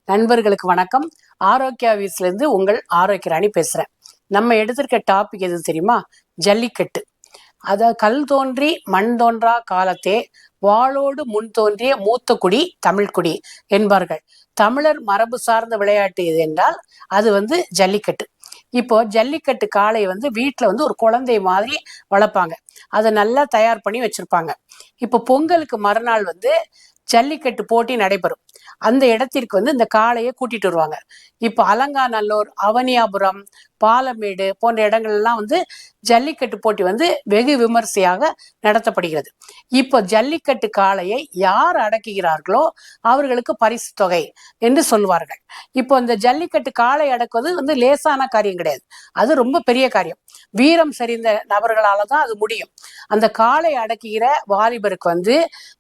நண்பர்களுக்கு வணக்கம். ஆரோக்கியா வீஸ்ல இருந்து உங்கள் ஆரோக்கிய ராணி பேசுறேன். நம்ம எடுத்திருக்க டாபிக் எது தெரியுமா? ஜல்லிக்கட்டு. அத கல் தோன்றி மண் தோன்றா காலத்தே வாளோடு முன் தோன்றிய மூத்த குடி தமிழ்குடி என்பார்கள். தமிழர் மரபு சார்ந்த விளையாட்டு எது என்றால் அது ஜல்லிக்கட்டு. இப்போ ஜல்லிக்கட்டு காளை வீட்டுல ஒரு குழந்தை மாதிரி வளர்ப்பாங்க. அதை நல்லா தயார் பண்ணி வச்சிருப்பாங்க. இப்போ பொங்கலுக்கு மறுநாள் ஜல்லிக்கட்டு போட்டி நடைபெறும். அந்த இடத்திற்கு இந்த காளையை கூட்டிட்டு வருவாங்க. இப்போ அலங்காநல்லூர், அவனியாபுரம், பாலமேடு போன்ற இடங்கள் எல்லாம் ஜல்லிக்கட்டு போட்டி வெகு விமர்சையாக நடத்தப்படுகிறது. இப்போ ஜல்லிக்கட்டு காளையை யார் அடக்குகிறார்களோ அவர்களுக்கு பரிசு தொகை என்று சொல்வார்கள். இப்போ இந்த ஜல்லிக்கட்டு காளை அடக்குவது லேசான காரியம் கிடையாது. அது ரொம்ப பெரிய காரியம். வீரம் சரிந்த நபர்களால தான் அது முடியும். அந்த காளை அடக்குகிற வாலிபருக்கு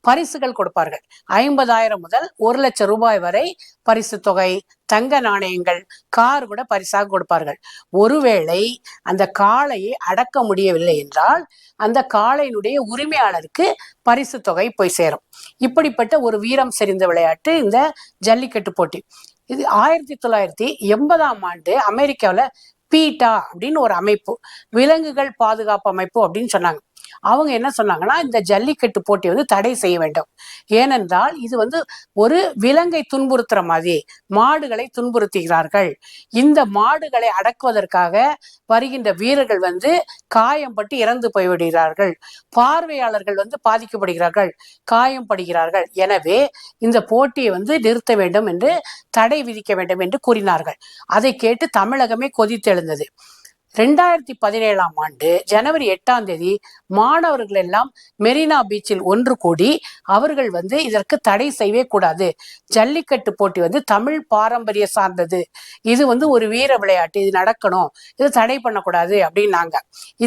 பரிசுகள் கொடுப்பார்கள். 50,000 முதல் 1,00,000 ரூபாய் வரை பரிசு தொகை, தங்க நாணயங்கள், கார் கூட பரிசாக கொடுப்பார்கள். ஒருவேளை அந்த காளையை அடக்க முடியவில்லை என்றால் அந்த காளையினுடைய உரிமையாளருக்கு பரிசு தொகை போய் சேரும். இப்படிப்பட்ட ஒரு வீரம் செறிந்த விளையாட்டு இந்த ஜல்லிக்கட்டு போட்டி. இது 1980ஆம் ஆண்டு அமெரிக்காவில் பீட்டா அப்படின்னு ஒரு அமைப்பு, விலங்குகள் பாதுகாப்பு அமைப்பு அப்படின்னு சொன்னாங்க. அவங்க என்ன சொன்னாங்கன்னா, இந்த ஜல்லிக்கட்டு போட்டி தடை செய்ய வேண்டும். ஏனென்றால் இது ஒரு விலங்கை துன்புறுத்துற மாதிரி மாடுகளை துன்புறுத்துகிறார்கள். இந்த மாடுகளை அடக்குவதற்காக வருகின்ற வீரர்கள் காயம்பட்டு இறந்து போய்விடுகிறார்கள். பார்வையாளர்கள் பாதிக்கப்படுகிறார்கள், காயப்படுகிறார்கள். எனவே இந்த போட்டியை நிறுத்த வேண்டும் என்று, தடை விதிக்க வேண்டும் என்று கூறினார்கள். அதை கேட்டு தமிழகமே கொதித்தெழுந்தது. 2017ஆம் ஆண்டு ஜனவரி 8ஆம் தேதி மாணவர்கள் எல்லாம் மெரினா பீச்சில் ஒன்று கூடி அவர்கள் இதற்கு தடை செய்யவே கூடாது, ஜல்லிக்கட்டு போட்டி தமிழ் பாரம்பரிய சார்ந்தது, இது ஒரு வீர விளையாட்டு, இது நடக்கணும், இது தடை பண்ணக்கூடாது அப்படின்னாங்க.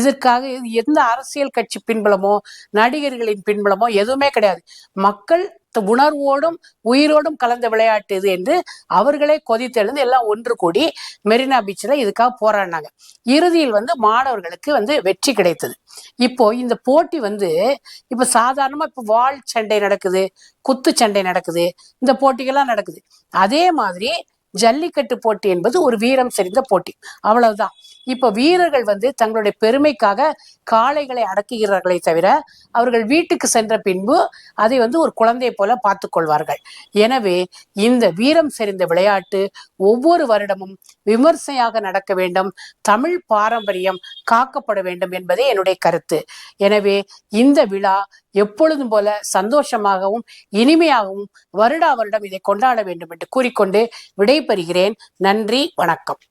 இதற்காக எந்த அரசியல் கட்சி பின்புலமோ நடிகர்களின் பின்புலமோ எதுவுமே கிடையாது. மக்கள் உணர்வோடும் உயிரோடும் கலந்த விளையாட்டு இது என்று அவர்களே கொதித்தெழுந்து எல்லாம் ஒன்று கூடி மெரினா பீச்சில் இதுக்காக போராடினாங்க. இறுதியில் மாணவர்களுக்கு வெற்றி கிடைத்தது. இப்போ இந்த போட்டி இப்ப சாதாரணமா இப்ப வாள் சண்டை நடக்குது, குத்து சண்டை நடக்குது, இந்த போட்டிகள்லாம் நடக்குது. அதே மாதிரி ஜல்லிக்கட்டு போட்டி என்பது ஒரு வீரம் செறிந்த போட்டி, அவ்வளவுதான். இப்ப வீரர்கள் தங்களுடைய பெருமைக்காக காளைகளை அடக்குகிறார்களே தவிர அவர்கள் வீட்டுக்கு சென்ற பின்பு அதை ஒரு குழந்தையை போல பார்த்து கொள்வார்கள். எனவே இந்த வீரம் செறிந்த விளையாட்டு ஒவ்வொரு வருடமும் விமர்சையாக நடக்க வேண்டும், தமிழ் பாரம்பரியம் காக்கப்பட வேண்டும் என்பதே என்னுடைய கருத்து. எனவே இந்த விழா எப்பொழுதும் போல சந்தோஷமாகவும் இனிமையாகவும் வருடா வருடம் இதை கொண்டாட வேண்டும் என்று கூறிக்கொண்டு விடைபெறுகிறேன். நன்றி, வணக்கம்.